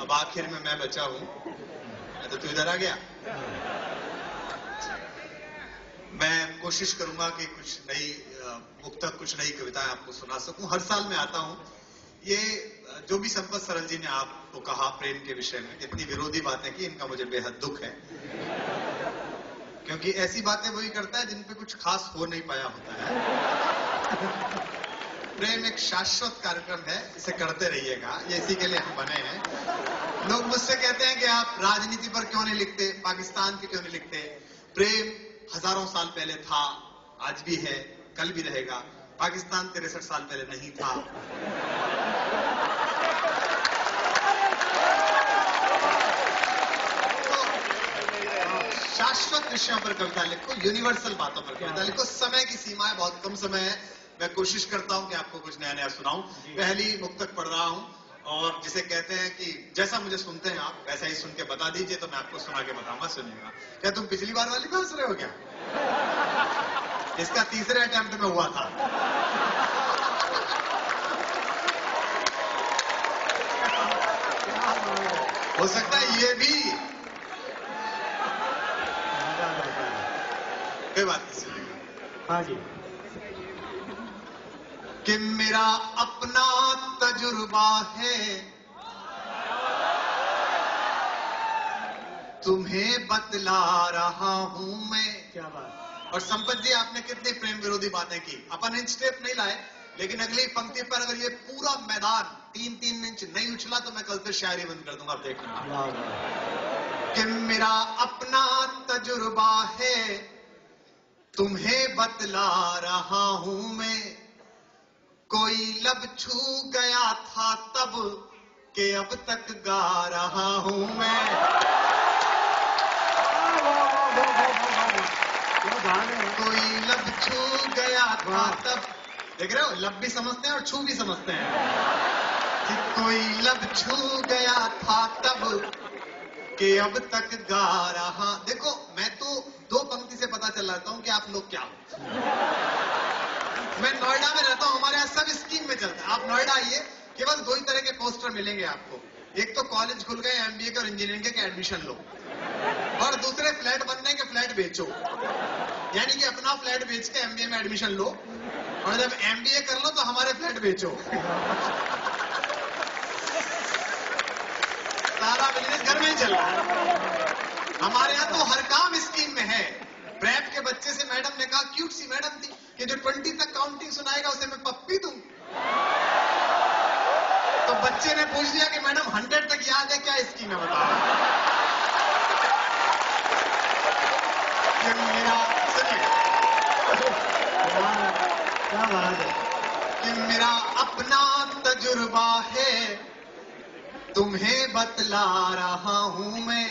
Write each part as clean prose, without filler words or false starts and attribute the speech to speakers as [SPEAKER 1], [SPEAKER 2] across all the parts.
[SPEAKER 1] अब आखिर में मैं बचा हूं, तो तू इधर आ गया। मैं कोशिश करूंगा कि कुछ नई मुक्तक, कुछ नई कविताएं आपको सुना सकूं। हर साल मैं आता हूं। ये जो भी संपत सरल जी ने आपको कहा प्रेम के विषय में, इतनी विरोधी बातें की, इनका मुझे बेहद दुख है, क्योंकि ऐसी बातें वही करता है जिन पे कुछ खास हो नहीं पाया होता है। प्रेम एक शाश्वत कार्यक्रम है, इसे करते रहिएगा, ये इसी के लिए हम बने हैं। लोग मुझसे कहते हैं कि आप राजनीति पर क्यों नहीं लिखते, पाकिस्तान की क्यों नहीं लिखते। प्रेम हजारों साल पहले था, आज भी है, कल भी रहेगा। पाकिस्तान 63 साल पहले नहीं था। शाश्वत विषयों पर कविता लिखो, यूनिवर्सल बातों पर कविता लिखो। समय की सीमाएं बहुत कम समय है। मैं कोशिश करता हूं कि आपको कुछ नया नया सुनाऊं। पहली मुक्तक पढ़ रहा हूं, और जिसे कहते हैं कि जैसा मुझे सुनते हैं आप वैसा ही सुन के बता दीजिए, तो मैं आपको सुना के बताऊंगा, सुनिएगा। क्या तुम पिछली बार वाली हंस रहे हो क्या? इसका तीसरे अटेम्प्ट में हुआ था। हो सकता है ये भी, कोई बात नहीं, सुनिएगा।
[SPEAKER 2] हाँ जी।
[SPEAKER 1] कि मेरा अपना तजुर्बा है, तुम्हें बतला रहा हूं मैं।
[SPEAKER 2] क्या बात।
[SPEAKER 1] और संपत जी, आपने कितनी प्रेम विरोधी बातें की। अपन इंच टेप नहीं लाए, लेकिन अगली पंक्ति पर अगर ये पूरा मैदान 3-3 इंच नहीं उछला तो मैं कल से शायरी बंद कर दूंगा, आप देखना। कि मेरा अपना तजुर्बा है, तुम्हें बतला रहा हूं मैं। कोई लब छू गया था तब के अब तक गा रहा हूं मैं। कोई लब छू गया था तब, देख रहे हो, लब भी समझते हैं और छू भी समझते हैं। कि कोई लब छू गया था तब के अब तक गा रहा। देखो, मैं तो 2 पंक्ति से पता चल जाता हूं कि आप लोग क्या हो। मैं नोएडा में रहता हूं, हमारे यहां सब स्कीम में चलता है। आप नोएडा आइए, केवल 2 ही तरह के पोस्टर मिलेंगे आपको। एक तो कॉलेज खुल गए एमबीए के और इंजीनियरिंग के एडमिशन लो, और दूसरे फ्लैट बनने के फ्लैट बेचो। यानी कि अपना फ्लैट बेच के एमबीए में एडमिशन लो, और जब एमबीए कर लो तो हमारे फ्लैट बेचो। सारा बिजनेस घर में ही चल रहा है। हमारे यहाँ तो हर काम स्कीम में है। प्रेप के बच्चे से मैडम ने कहा, क्यूट सी मैडम थी, कि जो 20 तक काउंटिंग सुनाएगा उसे मैं पप्पी दूं। तो बच्चे ने पूछ लिया कि मैडम 100 तक याद है क्या स्कीम है, बताओ। मेरा, सुनिए,
[SPEAKER 2] क्या बात है।
[SPEAKER 1] कि मेरा अपना तजुर्बा है, तुम्हें बतला रहा हूं मैं।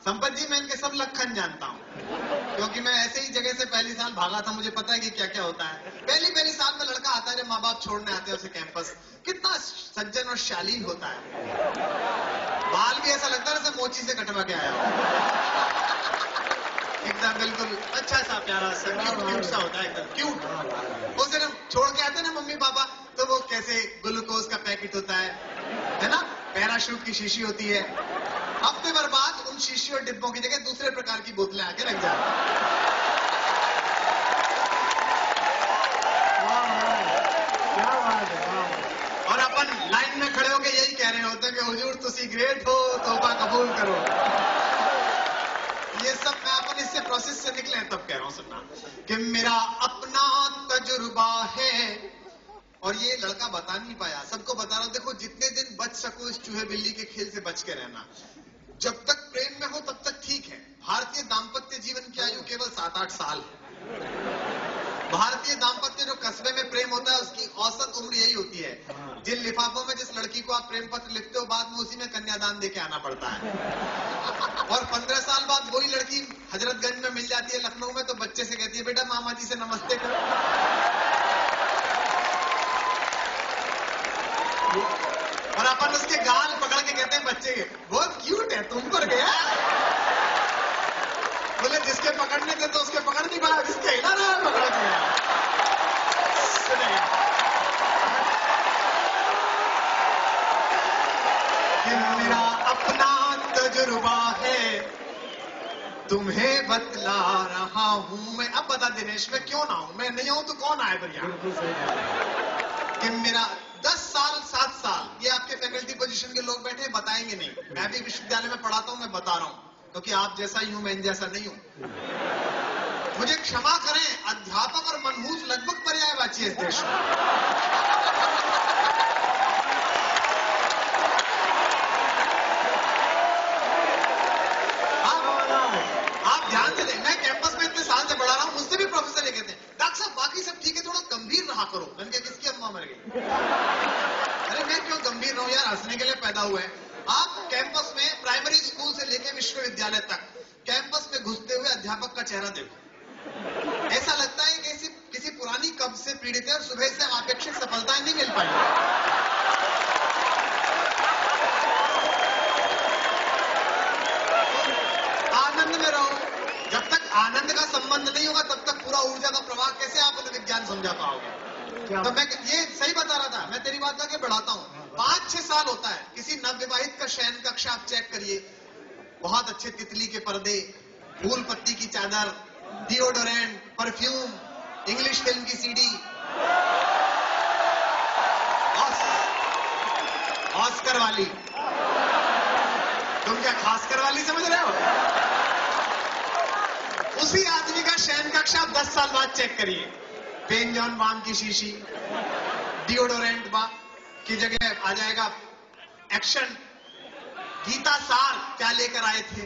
[SPEAKER 1] संपत जी, मैं इनके सब लक्षण जानता हूं, क्योंकि मैं ऐसे ही जगह से पहली साल भागा था। मुझे पता है कि क्या क्या होता है। पहली साल में लड़का आता है, जब माँ बाप छोड़ने आते हैं उसे कैंपस, कितना सज्जन और शालीन होता है। बाल भी ऐसा लगता है जैसे मोची से कटवा के आया हो। एकदम बिल्कुल अच्छा सा प्यारा सा क्यूट सा होता है, एकदम क्यूट। उसे जब छोड़ के आते हैं ना मम्मी पापा, तो वो कैसे ग्लूकोज का पैकेट होता है ना, पैराशूट की शीशी होती है। हफ्ते भर बाद उन शीशी और डिब्बों की जगह दूसरे प्रकार की बोतलें आके लग जाती। और अपन लाइन में खड़े होकर यही कह रहे होते हैं कि हुजूर तुसी ग्रेट हो, तौबा कबूल करो। ये सब मैं अपन इससे प्रोसेस से निकले तब कह रहा हूं, सुनना। कि मेरा अपना तजुर्बा है, और ये लड़का बता नहीं पाया, सबको बता रहा हूं। देखो, जितने दिन बच सको इस चूहे बिल्ली के खेल से बच के रहना। जब तक प्रेम में हो तब तक ठीक है। भारतीय दाम्पत्य जीवन की आयु केवल 7-8 साल है। भारतीय दाम्पत्य, जो कस्बे में प्रेम होता है, उसकी औसत उम्र यही होती है। जिन लिफाफों में जिस लड़की को आप प्रेम पत्र लिखते हो, बाद में उसी में कन्यादान देके आना पड़ता है। और 15 साल बाद वही लड़की हजरतगंज में मिल जाती है, लखनऊ में, तो बच्चे से कहती है, बेटा मामा जी से नमस्ते करो। और अपन उसके गाल पकड़ के कहते हैं बच्चे के, बहुत क्यूट है, तुम पर गया। बोले जिसके पकड़ने थे तो उसके पकड़ नहीं पाया, जिसके हिला रहा है पकड़ दिया। सुनिए, मेरा अपना तजुर्बा है तुम्हें बतला रहा हूं मैं। अब बता दिनेश, मैं क्यों ना हूं? मैं नहीं हूं तो कौन आए फिर यहाँ?
[SPEAKER 2] बिल्कुल सही बात।
[SPEAKER 1] कि मेरा 10 साल 7 साल ये आपके फैकल्टी पोजीशन के लोग बैठे बताएंगे नहीं। मैं भी विश्वविद्यालय में पढ़ाता हूं, मैं बता रहा हूं, क्योंकि आप जैसा ही हूं, मैं इन जैसा नहीं हूं। मुझे क्षमा करें, अध्यापक और मनहूस लगभग पर्यायवाची है इस देश में। आप ध्यान से दें, मैं कैंपस में इतने साल से पढ़ा रहा हूं, मुझसे भी प्रोफेसर ये कहते हैं, डॉक्टर साहब बाकी सब ठीक है, थोड़ा गंभीर रहा करो। मैंने कहा किसकी अम्मा मर गई? अरे मैं क्यों गंभीर रहूं यार, हंसने के लिए पैदा हुए हैं। आप कैंपस में प्राइमरी स्कूल से लेकर विश्वविद्यालय तक कैंपस में घुसते हुए अध्यापक का चेहरा देखो, ऐसा लगता है कि किसी पुरानी कब्ज से पीड़ित है और सुबह से अपेक्षित सफलताएं नहीं मिल पाई। आनंद में रहो, जब तक आनंद का संबंध नहीं होगा तब तक पूरा ऊर्जा का प्रवाह कैसे आप विज्ञान समझा पाओगे? तो मैं ये सही बता रहा था, मैं तेरी बात आगे बढ़ाता हूं। 5-6 साल होता है किसी नवविवाहित का शयन कक्ष आप चेक करिए, बहुत अच्छे तितली के पर्दे, फूल पत्ती की चादर, डिओडोरेंट, परफ्यूम, इंग्लिश फिल्म की सीडी, ऑस्कर वाली। तुम क्या खासकर वाली समझ रहे हो? उसी आदमी का शयन कक्ष आप 10 साल बाद चेक करिए, पेन जॉन बाम की शीशी, डिओडोरेंट बा की जगह आ जाएगा एक्शन, गीता सार क्या लेकर आए थे,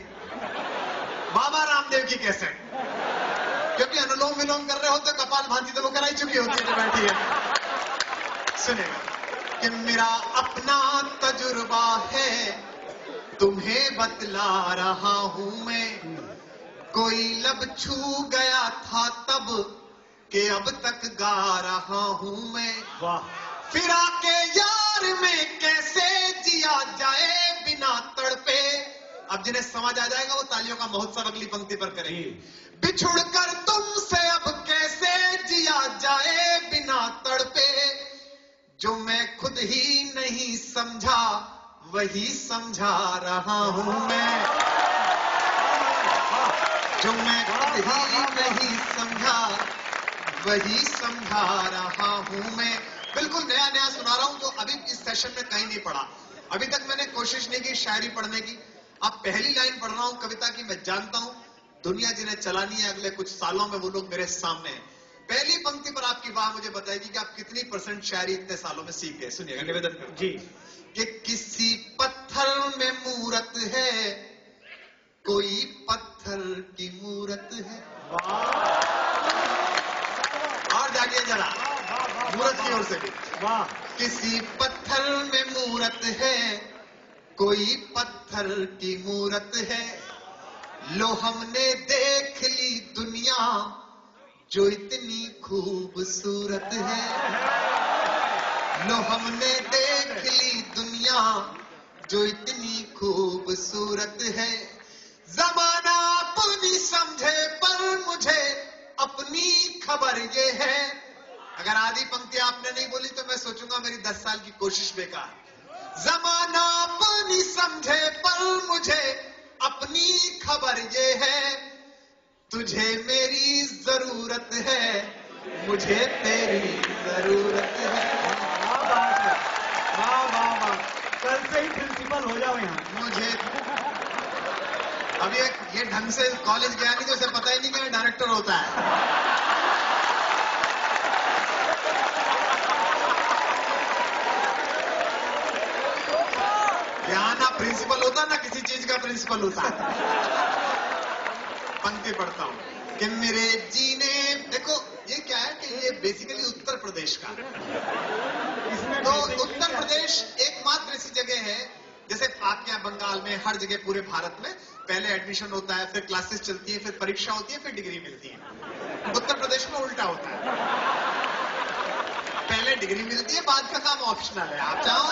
[SPEAKER 1] बाबा रामदेव की कैसेट, क्योंकि अनुलोम विलोम कर रहे हो तो कपाल भांति तो वो कराई चुकी होती है जो बैठी है। सुनेगा कि मेरा अपना तजुर्बा है तुम्हें बतला रहा हूं मैं, कोई लब छू गया था तब के अब तक गा रहा हूं मैं।
[SPEAKER 2] वाह।
[SPEAKER 1] फिर आके यार में कैसे जिया जाए बिना तड़पे। अब जिन्हें समझ आ जाएगा वो तालियों का महोत्सव अगली पंक्ति पर करेंगे। बिछुड़ कर तुमसे अब कैसे जिया जाए बिना तड़पे, जो मैं खुद ही नहीं समझा वही समझा रहा हूं मैं, जो मैं खुद ही नहीं समझा वही समझा रहा हूं मैं। बिल्कुल नया नया सुना रहा हूं जो अभी इस सेशन में कहीं नहीं पढ़ा। अभी तक मैंने कोशिश नहीं की शायरी पढ़ने की। अब पहली लाइन पढ़ रहा हूं कविता की। मैं जानता हूं दुनिया जिन्हें चलानी है अगले कुछ सालों में वो लोग मेरे सामने हैं। पहली पंक्ति पर आपकी वाह मुझे बताएगी कि आप कितनी % शायरी इतने सालों में सीख गए। सुनिएगा, निवेदन करो
[SPEAKER 2] जी। कि
[SPEAKER 1] किसी पत्थर में मूरत है, कोई पत्थर की मूरत है। और जागिए जरा मूरत की ओर से भी।
[SPEAKER 2] वाह।
[SPEAKER 1] किसी पत्थर में मूरत है, कोई पत्थर की मूरत है, लो हमने देख ली दुनिया जो इतनी खूबसूरत है, लो हमने देख ली दुनिया जो इतनी खूबसूरत है। जमाना अपनी समझे पर मुझे अपनी खबर ये है। अगर आधी पंक्ति आपने नहीं बोली तो मैं सोचूंगा मेरी 10 साल की कोशिश बेकार। जमाना अपनी समझे पर मुझे अपनी खबर ये है, तुझे मेरी जरूरत है, मुझे तेरी जरूरत है।
[SPEAKER 2] वाह बात है, वाह वाह वाह। कल से ही प्रिंसिपल हो जाओ यहाँ।
[SPEAKER 1] मुझे अब ये ढंग से कॉलेज गया नहीं तो उसे पता ही नहीं कि डायरेक्टर होता है। यहाँ ना प्रिंसिपल होता ना किसी चीज का प्रिंसिपल होता। पंक्ति पढ़ता हूं कि मेरे जीने, देखो ये क्या है कि ये बेसिकली उत्तर प्रदेश का, तो उत्तर प्रदेश एकमात्र ऐसी जगह है, जैसे आपके यहाँ बंगाल में हर जगह पूरे भारत में पहले एडमिशन होता है, फिर क्लासेस चलती है, फिर परीक्षा होती है, फिर डिग्री मिलती है। उत्तर प्रदेश में उल्टा होता है, पहले डिग्री मिलती है, बाद का काम ऑप्शनल है, आप चाहो।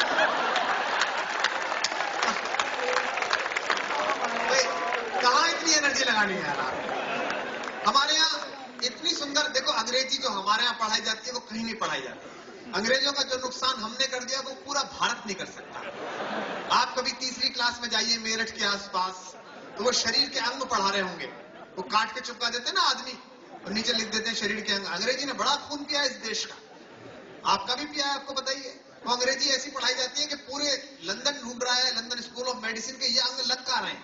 [SPEAKER 1] कहाँ इतनी एनर्जी लगानी है यार आप? हमारे यहाँ इतनी सुंदर, देखो अंग्रेजी जो हमारे यहाँ पढ़ाई जाती है वो कहीं नहीं पढ़ाई जाती। अंग्रेजों का जो नुकसान हमने कर दिया वो पूरा भारत नहीं कर सकता। आप कभी तीसरी क्लास में जाइए मेरठ के आसपास, तो वो शरीर के अंग पढ़ा रहे होंगे, वो काट के चिपका देते हैं ना आदमी, और नीचे लिख देते हैं शरीर के अंग। अंग्रेजी ने बड़ा खून पिया इस देश का, आपका भी पिया है, आपको बताइए। वो अंग्रेजी ऐसी पढ़ाई जाती है कि पूरे लंदन ढूंढ रहा है, लंदन स्कूल ऑफ मेडिसिन के ये अंग लग का रहे हैं।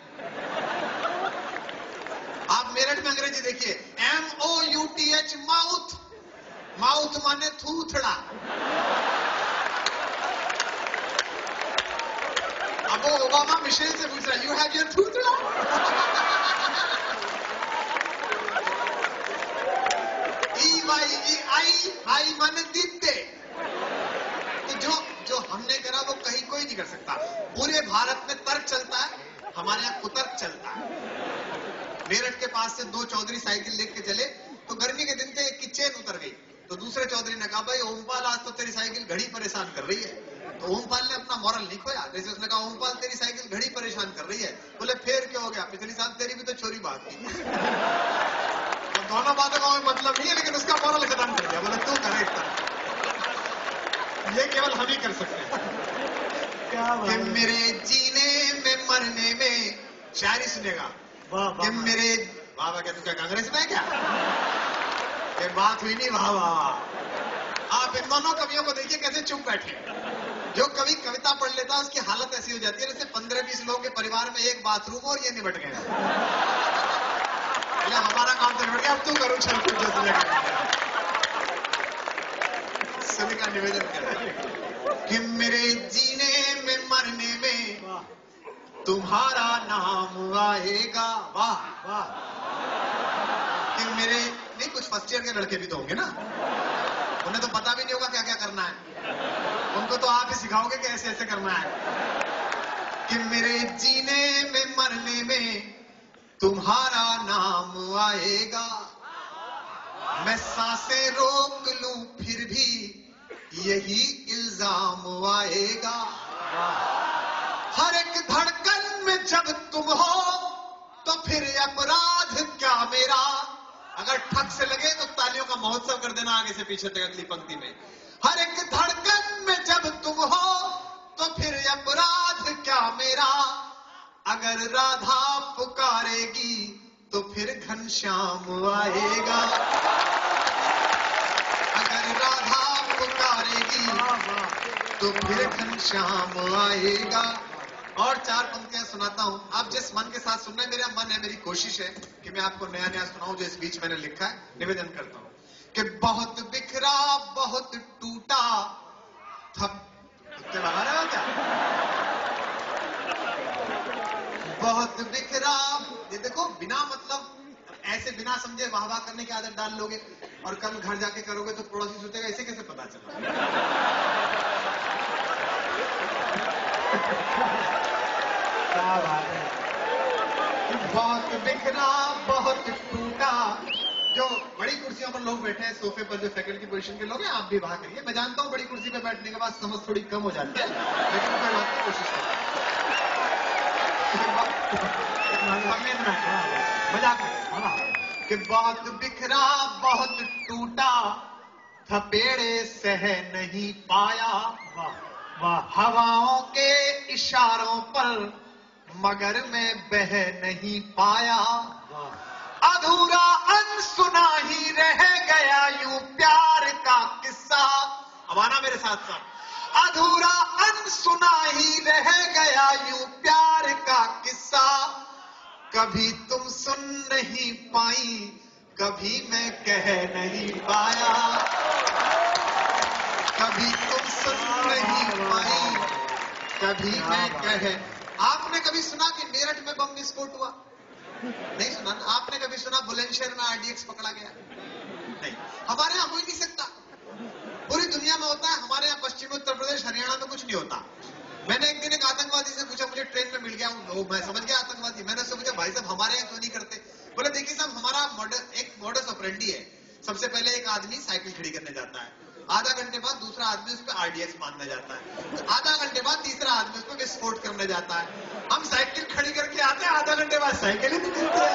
[SPEAKER 1] आप मेरठ में अंग्रेजी देखिए, MOUTH, माउथ, माउथ माने थूथड़ा। अब वो ओबामा मिशेल से पूछ रहा है, यू हैव योर थूथड़ा? EYEI, आई माने दीप्ते। तो जो हमने करा वो कहीं कोई नहीं कर सकता। पूरे भारत में तर्क चलता है, हमारे यहाँ कुतर्क चलता है। मेरठ के पास से 2 चौधरी साइकिल लेके चले, तो गर्मी के दिन थे, एक की चेन उतर गई, तो दूसरे चौधरी ने कहा, भाई ओमपाल आज तो तेरी साइकिल घड़ी परेशान कर रही है। तो ओमपाल ने अपना मॉरल नहीं खोया, जैसे उसने कहा, ओमपाल तेरी साइकिल घड़ी परेशान कर रही है। बोले फिर क्या हो गया? पिछली साल तेरी भी तो चोरी बात थी। तो दोनों बातों का मतलब नहीं है, लेकिन उसका मॉरल खत्म कर दिया। बोले तू करे एक तरह, ये केवल हम ही कर सकते हैं।
[SPEAKER 2] क्या बात
[SPEAKER 1] कि
[SPEAKER 2] है।
[SPEAKER 1] मेरे जीने में मरने में, शायरी सुनेगा,
[SPEAKER 2] वाह
[SPEAKER 1] कि
[SPEAKER 2] वाह
[SPEAKER 1] मेरे बाबा, क्या तू क्या कांग्रेस में है क्या? ये बात हुई नहीं, वाह वाह। आप इन दोनों कवियों को देखिए कैसे चुप बैठे। जो कवि कविता पढ़ लेता है उसकी हालत ऐसी हो जाती है जैसे 15-20 लोगों के परिवार में एक बाथरूम और ये निबट गए। हमारा काम तो निबट गया, अब तू करूं चल कुछ जो तुझे सुन का निवेदन कर कि मेरे जीने में मरने में
[SPEAKER 2] वाह
[SPEAKER 1] तुम्हारा नाम आएगा। वाह
[SPEAKER 2] वाह।
[SPEAKER 1] कि मेरे नहीं, कुछ फर्स्ट ईयर के लड़के भी तो होंगे ना, उन्हें तो पता भी नहीं होगा क्या क्या करना है, उनको तो आप ही सिखाओगे कि ऐसे ऐसे करना है। कि मेरे जीने में मरने में तुम्हारा नाम आएगा, मैं सांसें रोक लूं फिर भी यही इल्जाम आएगा। हर एक धड़कन में जब तुम हो तो फिर अपराध क्या मेरा। अगर ठग से लगे तो तालियों का महोत्सव कर देना आगे से पीछे तक अगली पंक्ति में। हर एक धड़कन में जब तुम हो तो फिर अपराध क्या मेरा। अगर राधा पुकारेगी तो फिर घनश्याम आएगा। अगर राधा पुकारेगी तो फिर घनश्याम आएगा। और 4 पंक्तियां सुनाता हूं, आप जिस मन के साथ सुन रहे हैं, मेरा मन है, मेरी कोशिश है कि मैं आपको नया नया सुनाऊं जो इस बीच मैंने लिखा है। निवेदन करता हूं कि बहुत बिखरा बहुत टूटा थप लगा रहे हो क्या? बहुत बिखरा, ये देखो, बिना मतलब ऐसे बिना समझे वाह वाह करने की आदत डाल लोगे और कल घर जाके करोगे तो पड़ोसी सोचेगा इसे कैसे पता चला।
[SPEAKER 2] क्या बात है।
[SPEAKER 1] बहुत बिखरा बहुत टूटा। जो बड़ी कुर्सियों पर लोग बैठे हैं, सोफे पर जो फैकल्टी पोजीशन के लोग हैं, आप भी वहां करिए। मैं जानता हूं बड़ी कुर्सी पर बैठने के बाद समझ थोड़ी कम हो जाती है, लेकिन कोई बात नहीं, कोशिश करें।
[SPEAKER 2] मजाक है।
[SPEAKER 1] कि बहुत बिखरा बहुत टूटा थपेड़े सह नहीं पाया।
[SPEAKER 2] वाह वाह।
[SPEAKER 1] हवाओं के इशारों पर मगर मैं बह नहीं पाया।
[SPEAKER 2] वाह
[SPEAKER 1] अधूरा अनसुना ही रह गया यूं प्यार का किस्सा। अब आना मेरे साथ साथ। अधूरा अनसुना ही रह गया यूं प्यार का किस्सा। कभी तुम सुन नहीं पाई कभी मैं कह नहीं पाया। कभी तुम सुन नहीं पाई कभी मैं कह। आपने कभी सुना कि मेरठ में बम विस्फोट हुआ? नहीं सुना ना? आपने कभी सुना बुलंदशहर में RDX पकड़ा गया? नहीं। हमारे यहाँ हो ही नहीं सकता। पूरी दुनिया में होता है, हमारे यहाँ पश्चिमी उत्तर प्रदेश हरियाणा में कुछ नहीं होता। मैंने एक दिन एक आतंकवादी से पूछा, मुझे ट्रेन में मिल गया, मैं समझ गया आतंकवादी। मैंने उससे पूछा, भाई साहब हमारे यहाँ क्यों नहीं करते? बोले देखिए साहब, हमारा एक मॉडस ऑपरेंडी है। सबसे पहले एक आदमी साइकिल खड़ी करने जाता है, आधा घंटे बाद दूसरा आदमी उस पर RDX बांधने जाता है, तो आधा घंटे बाद तीसरा आदमी उस पर विस्फोट करने जाता है। हम साइकिल खड़ी करके आते हैं, आधा घंटे बाद साइकिल ही नहीं मिलती है।